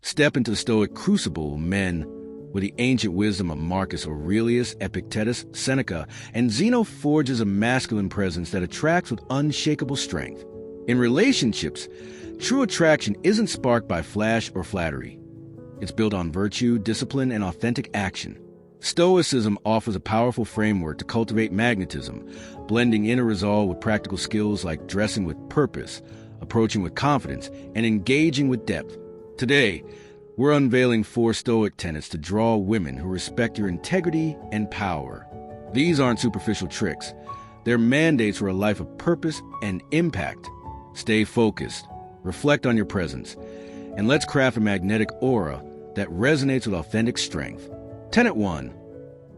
Step into the Stoic crucible, men, with the ancient wisdom of Marcus Aurelius, Epictetus, Seneca, and Zeno forges a masculine presence that attracts with unshakable strength. In relationships, true attraction isn't sparked by flash or flattery. It's built on virtue, discipline, and authentic action. Stoicism offers a powerful framework to cultivate magnetism, blending inner resolve with practical skills like dressing with purpose, approaching with confidence, and engaging with depth. Today, we're unveiling 4 Stoic tenets to draw women who respect your integrity and power. These aren't superficial tricks. They're mandates for a life of purpose and impact. Stay focused, reflect on your presence, and let's craft a magnetic aura that resonates with authentic strength. Tenet 1.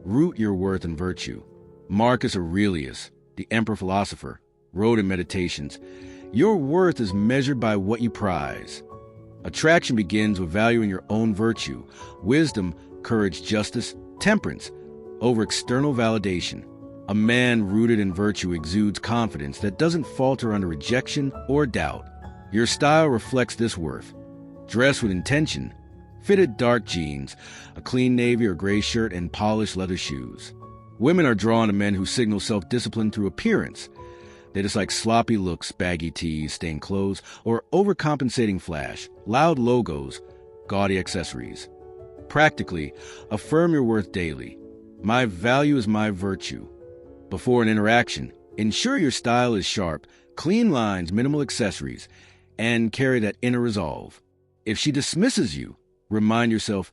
Root your worth in virtue. Marcus Aurelius, the emperor philosopher, wrote in Meditations, "Your worth is measured by what you prize." Attraction begins with valuing your own virtue, wisdom, courage, justice, temperance, over external validation. A man rooted in virtue exudes confidence that doesn't falter under rejection or doubt. Your style reflects this worth. Dress with intention. Fitted dark jeans, a clean navy or gray shirt, and polished leather shoes. Women are drawn to men who signal self-discipline through appearance. They dislike sloppy looks, baggy tees, stained clothes, or overcompensating flash, loud logos, gaudy accessories. Practically, affirm your worth daily. My value is my virtue. Before an interaction, ensure your style is sharp, clean lines, minimal accessories, and carry that inner resolve. If she dismisses you, remind yourself,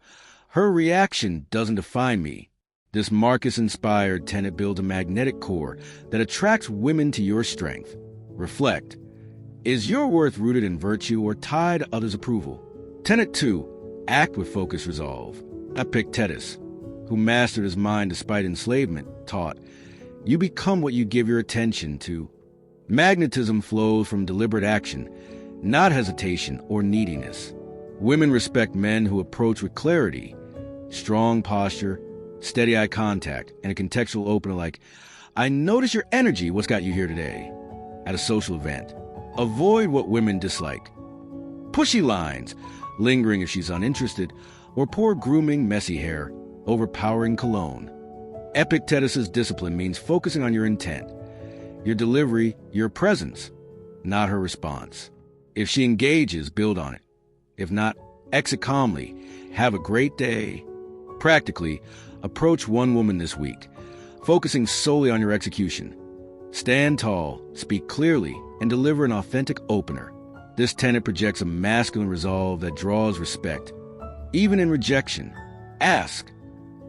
her reaction doesn't define me. This Marcus-inspired tenet builds a magnetic core that attracts women to your strength. Reflect. Is your worth rooted in virtue or tied to others' approval? Tenet 2. Act with focused resolve. Epictetus, who mastered his mind despite enslavement, taught, "You become what you give your attention to." Magnetism flows from deliberate action, not hesitation or neediness. Women respect men who approach with clarity, strong posture, steady eye contact, and a contextual opener like, "I notice your energy, what's got you here today?" At a social event. Avoid what women dislike. Pushy lines, lingering if she's uninterested, or poor grooming, messy hair, overpowering cologne. Epictetus' discipline means focusing on your intent, your delivery, your presence, not her response. If she engages, build on it. If not, exit calmly. Have a great day. Practically, approach one woman this week, focusing solely on your execution. Stand tall, speak clearly, and deliver an authentic opener. This tenet projects a masculine resolve that draws respect. Even in rejection, ask,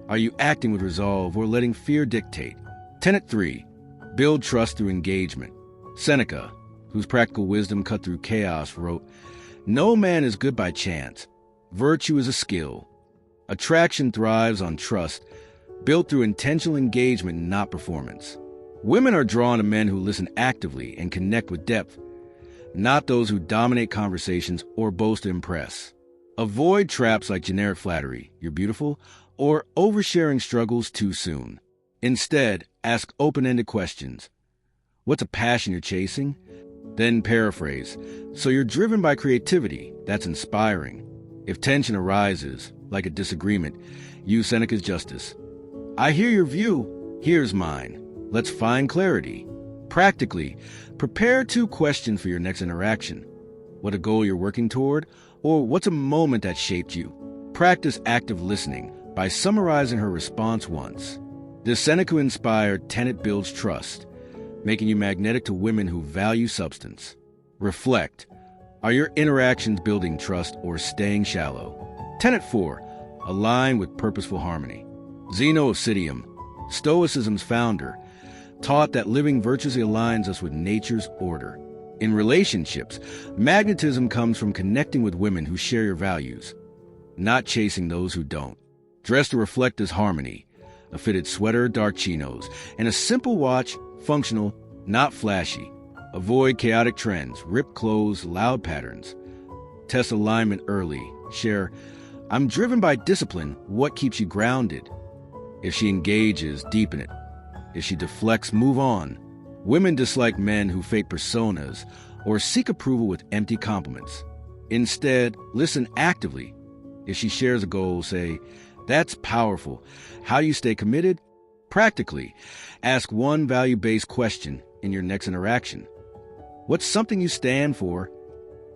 are you acting with resolve or letting fear dictate? Tenet 3. Build trust through engagement. Seneca, whose practical wisdom cut through chaos, wrote, "No man is good by chance. Virtue is a skill. Attraction thrives on trust, built through intentional engagement, not performance." Women are drawn to men who listen actively and connect with depth, not those who dominate conversations or boast to impress. Avoid traps like generic flattery, "You're beautiful," or oversharing struggles too soon. Instead, ask open-ended questions. What's a passion you're chasing? Then paraphrase, "So you're driven by creativity. That's inspiring." If tension arises, like a disagreement, use Seneca's justice. "I hear your view. Here's mine. Let's find clarity." Practically, prepare 2 questions for your next interaction. What a goal you're working toward, or what's a moment that shaped you? Practice active listening by summarizing her response once. This Seneca-inspired tenet builds trust, making you magnetic to women who value substance. Reflect. Are your interactions building trust or staying shallow? Tenet 4. Align with purposeful harmony. Zeno of Citium, Stoicism's founder, taught that living virtuously aligns us with nature's order. In relationships, magnetism comes from connecting with women who share your values, not chasing those who don't. Dress to reflect this harmony. A fitted sweater, dark chinos, and a simple watch, functional, not flashy. Avoid chaotic trends, ripped clothes, loud patterns. Test alignment early. Share, "I'm driven by discipline. What keeps you grounded?" If she engages, deepen it. If she deflects, move on. Women dislike men who fake personas or seek approval with empty compliments. Instead, listen actively, If she shares a goal, say, "That's powerful. How do you stay committed?" Practically, ask one value-based question in your next interaction. What's something you stand for?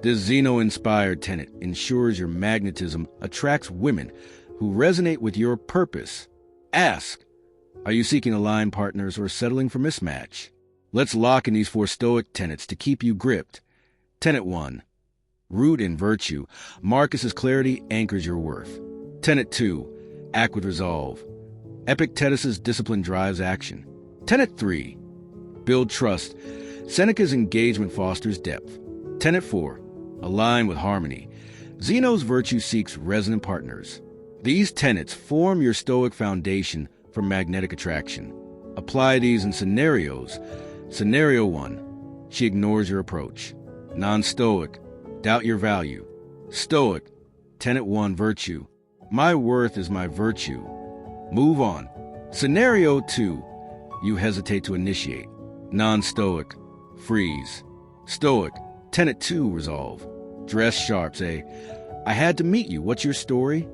This Zeno-inspired tenet ensures your magnetism attracts women who resonate with your purpose. Ask, are you seeking aligned partners or settling for mismatch? Let's lock in these 4 Stoic tenets to keep you gripped. Tenet 1. Root in virtue. Marcus's clarity anchors your worth. Tenet 2. Act with resolve. Epictetus's discipline drives action. Tenet 3. Build trust. Seneca's engagement fosters depth. Tenet 4. Align with harmony. Zeno's virtue seeks resonant partners. These tenets form your Stoic foundation for magnetic attraction. Apply these in scenarios. Scenario 1. She ignores your approach. Non-Stoic. Doubt your value. Stoic. Tenet 1. Virtue. My worth is my virtue. Move on. Scenario 2. You hesitate to initiate. Non-Stoic. Freeze. Stoic. Tenet 2. Resolve. Dress sharp. Say, I had to meet you. What's your story?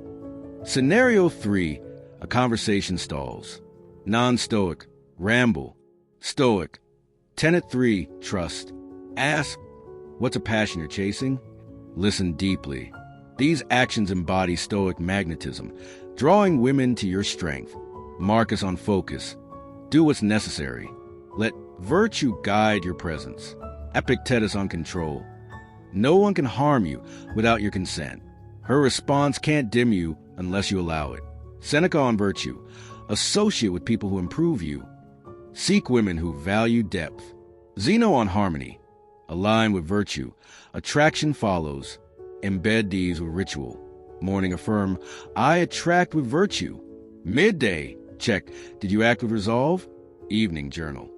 Scenario 3. A conversation stalls. Non-Stoic. Ramble. Stoic. Tenet 3. Trust. Ask, what's a passion you're chasing? Listen deeply. These actions embody Stoic magnetism, drawing women to your strength. Marcus on focus. Do what's necessary. Let virtue guide your presence. Epictetus on control. No one can harm you without your consent. Her response can't dim you unless you allow it. Seneca on virtue. Associate with people who improve you. Seek women who value depth. Zeno on harmony. Align with virtue. Attraction follows. Embed these with ritual. Morning affirm, I attract with virtue. Midday, check, did you act with resolve? Evening journal.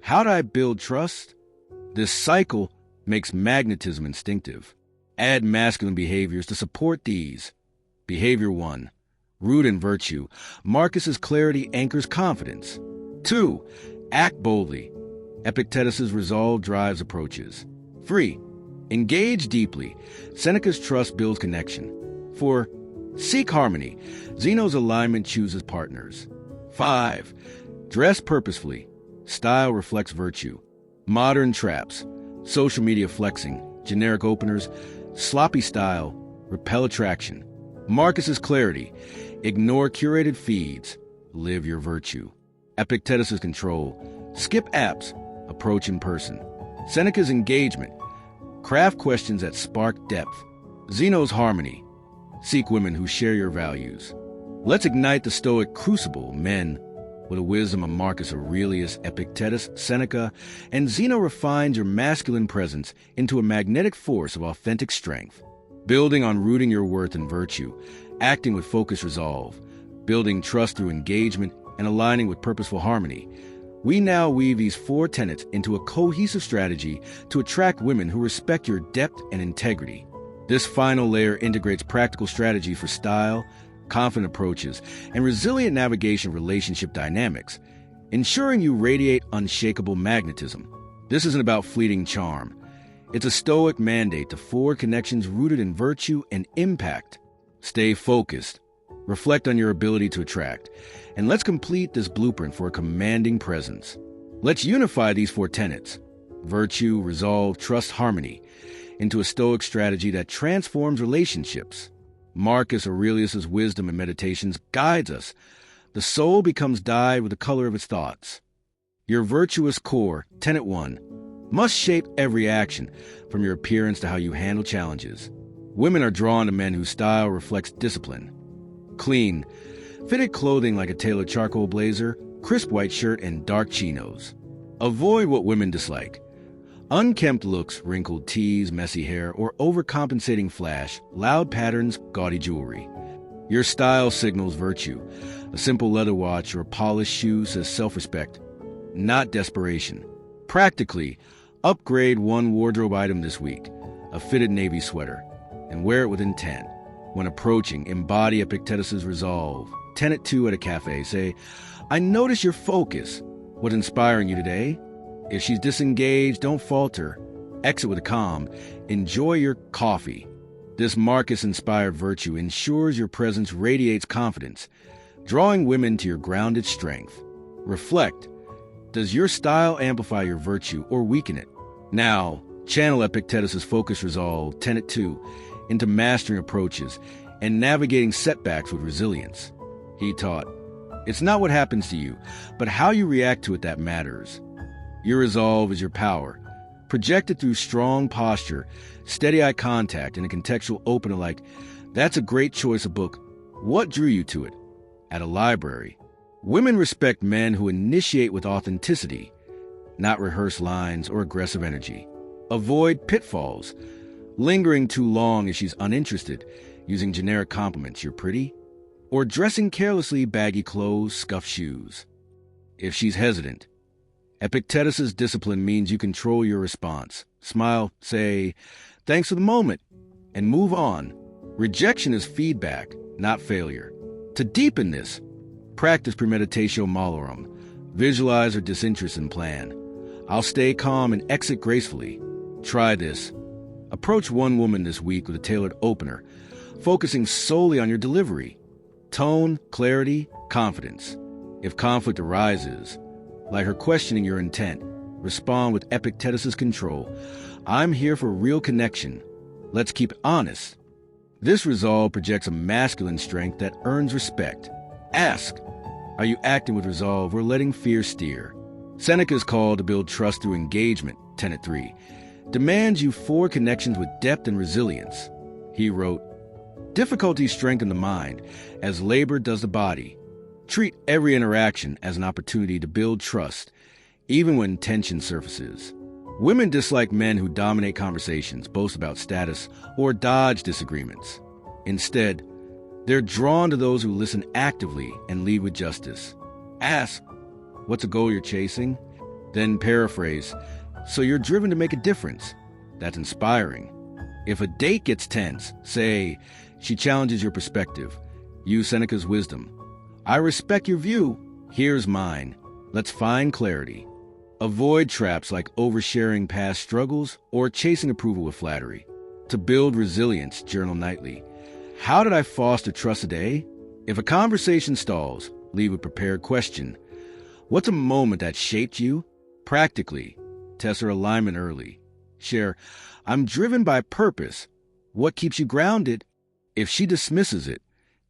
How do I build trust? This cycle makes magnetism instinctive. Add masculine behaviors to support these. Behavior 1. Root in virtue. Marcus's clarity anchors confidence. 2. Act boldly. Epictetus's resolve drives approaches. 3. Engage deeply. Seneca's trust builds connection. 4. Seek harmony. Zeno's alignment chooses partners. 5. Dress purposefully. Style reflects virtue. Modern traps. Social media flexing. Generic openers. Sloppy style. Repel attraction. Marcus's clarity. Ignore curated feeds. Live your virtue. Epictetus's control. Skip apps. Approach in person. Seneca's engagement. Craft questions that spark depth. Zeno's harmony. Seek women who share your values. Let's ignite the Stoic crucible. Men, with the wisdom of Marcus Aurelius, Epictetus, Seneca, and Zeno refines your masculine presence into a magnetic force of authentic strength. Building on rooting your worth in virtue, acting with focused resolve, building trust through engagement, and aligning with purposeful harmony. We now weave these 4 tenets into a cohesive strategy to attract women who respect your depth and integrity. This final layer integrates practical strategy for style, confident approaches, and resilient navigation relationship dynamics, ensuring you radiate unshakable magnetism. This isn't about fleeting charm. It's a Stoic mandate to forge connections rooted in virtue and impact. Stay focused. Reflect on your ability to attract. And let's complete this blueprint for a commanding presence. Let's unify these 4 tenets, virtue, resolve, trust, harmony, into a Stoic strategy that transforms relationships. Marcus Aurelius' wisdom and meditations guides us. The soul becomes dyed with the color of its thoughts. Your virtuous core, tenet 1, must shape every action, from your appearance to how you handle challenges. Women are drawn to men whose style reflects discipline. Clean, fitted clothing like a tailored charcoal blazer, crisp white shirt, and dark chinos. Avoid what women dislike. Unkempt looks, wrinkled tees, messy hair, or overcompensating flash, loud patterns, gaudy jewelry. Your style signals virtue. A simple leather watch or a polished shoe says self-respect, not desperation. Practically, upgrade one wardrobe item this week, a fitted navy sweater, and wear it with intent. When approaching, embody Epictetus' resolve. Tenet 2 at a cafe. Say, I notice your focus. What's inspiring you today? If she's disengaged, don't falter. Exit with a calm. Enjoy your coffee. This Marcus-inspired virtue ensures your presence radiates confidence, drawing women to your grounded strength. Reflect. Does your style amplify your virtue or weaken it? Now, channel Epictetus' focused resolve, Tenet 2, into mastering approaches and navigating setbacks with resilience. He taught, it's not what happens to you, but how you react to it that matters. Your resolve is your power, projected through strong posture, steady eye contact, and a contextual opener like, that's a great choice of book. What drew you to it? At a library. Women respect men who initiate with authenticity, not rehearsed lines or aggressive energy. Avoid pitfalls, lingering too long if she's uninterested, using generic compliments, you're pretty, or dressing carelessly, baggy clothes, scuffed shoes. If she's hesitant, Epictetus' discipline means you control your response. Smile, say, thanks for the moment, and move on. Rejection is feedback, not failure. To deepen this, practice premeditatio malorum. Visualize her disinterest and plan. I'll stay calm and exit gracefully. Try this. Approach one woman this week with a tailored opener, focusing solely on your delivery. Tone, clarity, confidence. If conflict arises, like her questioning your intent, respond with Epictetus' control. I'm here for real connection. Let's keep it honest. This resolve projects a masculine strength that earns respect. Ask, are you acting with resolve or letting fear steer? Seneca's call to build trust through engagement, Tenet 3, demands you forge connections with depth and resilience. He wrote, difficulties strengthen the mind, as labor does the body. Treat every interaction as an opportunity to build trust, even when tension surfaces. Women dislike men who dominate conversations, boast about status, or dodge disagreements. Instead, they're drawn to those who listen actively and lead with justice. Ask, what's a goal you're chasing? Then paraphrase, so you're driven to make a difference. That's inspiring. If a date gets tense, say, she challenges your perspective. Use Seneca's wisdom. I respect your view. Here's mine. Let's find clarity. Avoid traps like oversharing past struggles or chasing approval with flattery. To build resilience, journal nightly. How did I foster trust today? If a conversation stalls, leave a prepared question. What's a moment that shaped you? Practically, test her alignment early. Share, I'm driven by purpose. What keeps you grounded? If she dismisses it,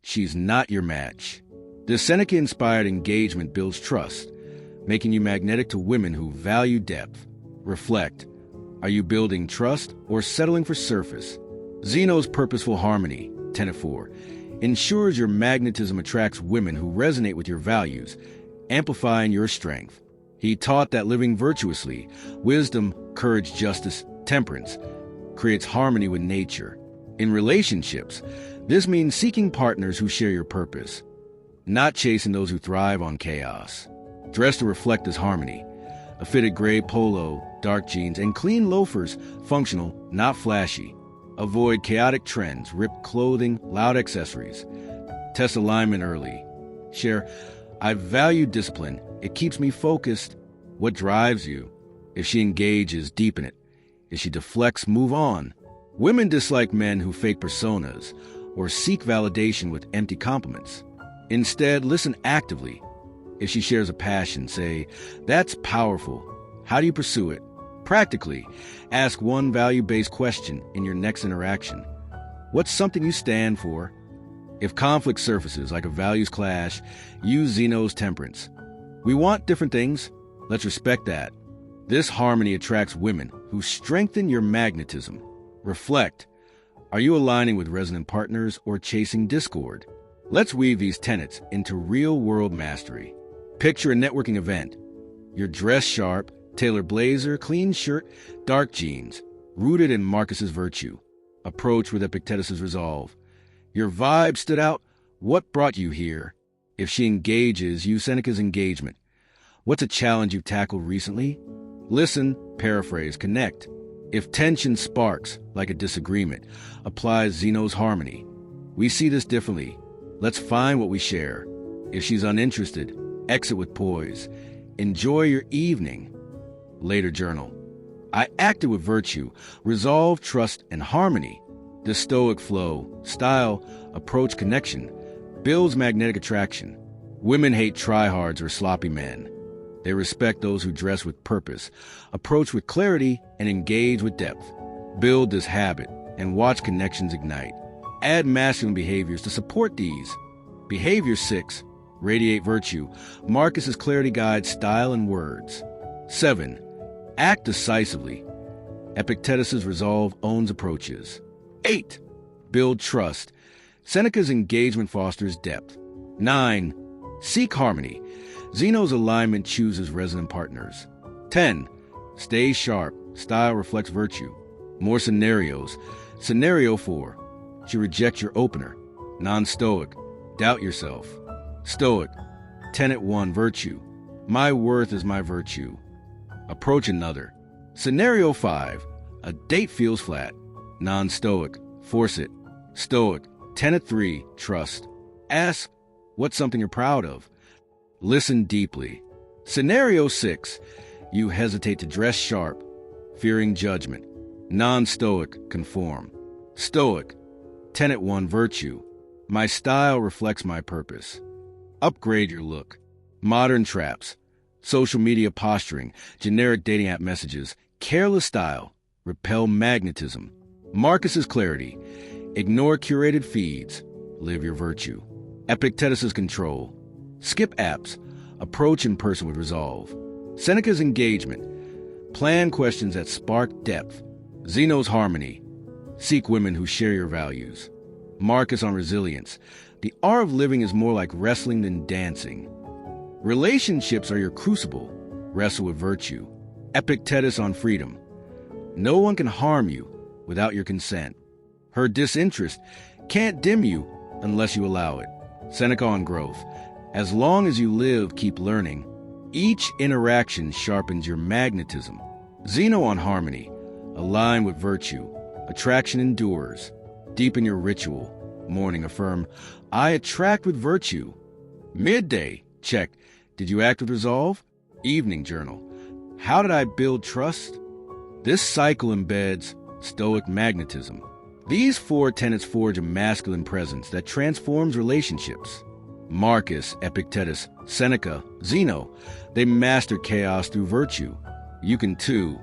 she's not your match. This Seneca-inspired engagement builds trust, making you magnetic to women who value depth. Reflect. Are you building trust or settling for surface? Zeno's purposeful harmony, Tenet 4, ensures your magnetism attracts women who resonate with your values, amplifying your strength. He taught that living virtuously, wisdom, courage, justice, temperance, creates harmony with nature. In relationships, this means seeking partners who share your purpose, not chasing those who thrive on chaos. Dress to reflect this harmony. A fitted gray polo, dark jeans, and clean loafers, functional, not flashy. Avoid chaotic trends, ripped clothing, loud accessories. Test alignment early. Share, I value discipline. It keeps me focused. What drives you? If she engages, deepen it. If she deflects, move on. Women dislike men who fake personas or seek validation with empty compliments. Instead, listen actively. If she shares a passion, say, that's powerful. How do you pursue it? Practically, ask one value-based question in your next interaction. What's something you stand for? If conflict surfaces like a values clash, use Zeno's temperance. We want different things. Let's respect that. This harmony attracts women who strengthen your magnetism. Reflect. Are you aligning with resonant partners or chasing discord? Let's weave these tenets into real-world mastery. Picture a networking event. You're dressed sharp, tailored blazer, clean shirt, dark jeans, rooted in Marcus's virtue. Approach with Epictetus' resolve. Your vibe stood out. What brought you here? If she engages, use Seneca's engagement. What's a challenge you've tackled recently? Listen, paraphrase, connect. If tension sparks, like a disagreement, apply Zeno's harmony. We see this differently. Let's find what we share. If she's uninterested, exit with poise. Enjoy your evening. Later journal. I acted with virtue, resolve, trust, and harmony. The Stoic flow, style, approach, connection, builds magnetic attraction. Women hate tryhards or sloppy men. They respect those who dress with purpose, approach with clarity, and engage with depth. Build this habit and watch connections ignite. Add masculine behaviors to support these. Behavior 6. Radiate virtue. Marcus's clarity guides style and words. 7. Act decisively. Epictetus's resolve owns approaches. 8. Build trust. Seneca's engagement fosters depth. 9. Seek harmony. Zeno's alignment chooses resonant partners. 10. Stay sharp. Style reflects virtue. More scenarios. Scenario 4. You reject your opener. Non-Stoic. Doubt yourself. Stoic. Tenet 1. Virtue. My worth is my virtue. Approach another. Scenario 5. A date feels flat. Non-Stoic. Force it. Stoic. Tenet 3. Trust. Ask what's something you're proud of. Listen deeply. Scenario 6. You hesitate to dress sharp, fearing judgment. Non-Stoic. Conform. Stoic. Tenet 1. Virtue. My style reflects my purpose. Upgrade your look. Modern traps. Social media posturing. Generic dating app messages. Careless style. Repel magnetism. Marcus's clarity. Ignore curated feeds. Live your virtue. Epictetus's control. Skip apps. Approach in person with resolve. Seneca's engagement. Plan questions that spark depth. Zeno's harmony. Seek women who share your values. Marcus on resilience. The art of living is more like wrestling than dancing. Relationships are your crucible. Wrestle with virtue. Epictetus on freedom. No one can harm you without your consent. Her disinterest can't dim you unless you allow it. Seneca on growth. As long as you live, keep learning. Each interaction sharpens your magnetism. Zeno on harmony. Align with virtue. Attraction endures. Deepen your ritual. Morning affirm, I attract with virtue. Midday, check, did you act with resolve? Evening journal, how did I build trust? This cycle embeds Stoic magnetism. These 4 tenets forge a masculine presence that transforms relationships. Marcus, Epictetus, Seneca, Zeno, they master chaos through virtue. You can too.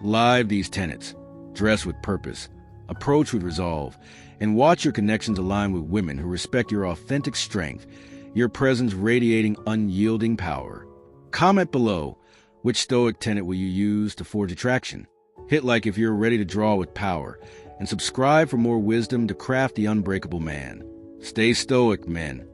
Live these tenets. Dress with purpose. Approach with resolve. And watch your connections align with women who respect your authentic strength, your presence radiating unyielding power. Comment below, which Stoic tenet will you use to forge attraction? Hit like if you're ready to draw with power, and subscribe for more wisdom to craft the unbreakable man. Stay Stoic, men.